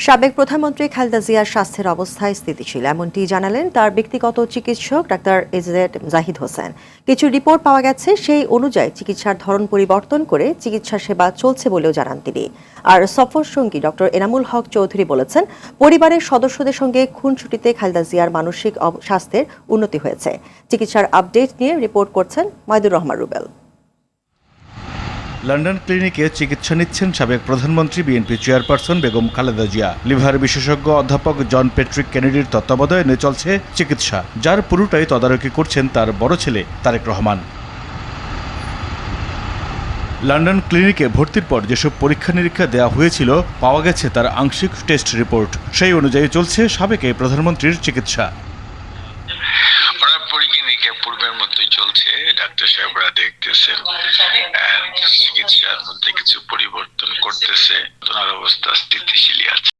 সাবেক প্রধানমন্ত্রী খালেদা জিয়ার স্বাস্থ্যের অবস্থায় স্থিতিশীল, এমনটি জানালেন তার ব্যক্তিগত চিকিৎসক ডাক্তার এজেড জাহিদ হোসেন। কিছু রিপোর্ট পাওয়া গেছে, সেই অনুযায়ী চিকিৎসার ধরন পরিবর্তন করে চিকিৎসা সেবা চলছে বলেও জানান তিনি। আর সফর সঙ্গী ডক্টর এনামুল হক চৌধুরী বলেছেন, পরিবারের সদস্যদের সঙ্গে খুনসুটিতে খালেদা জিয়ার মানসিক স্বাস্থ্যের উন্নতি হয়েছে। চিকিৎসার আপডেট নিয়ে রিপোর্ট করছেন ময়দুর রহমান রুবেল। লন্ডন ক্লিনিকে চিকিৎসা নিচ্ছেন সাবেক প্রধানমন্ত্রী BNP chairperson Begum Khaleda Zia. Liver বিশেষজ্ঞ অধ্যাপক জন পেট্রিক কেনেডির তত্ত্বাবধানে চলছে চিকিৎসা, যার পুরোটাই তদারকি করছেন তার বড় ছেলে তারেক রহমান। লন্ডন ক্লিনিকে ভর্তির পর যেসব পরীক্ষা নিরীক্ষা দেওয়া হয়েছিল, পাওয়া গেছে তার আংশিক টেস্ট রিপোর্ট। সেই অনুযায়ী চলছে সাবেক এই প্রধানমন্ত্রীর চিকিৎসা। পূর্বের মতোই চলছে, ডাক্তার সাহেবরা দেখতেছেন, চিকিৎসার মধ্যে কিছু পরিবর্তন করতেছে, ওনার অবস্থা স্থিতিশীল আছে।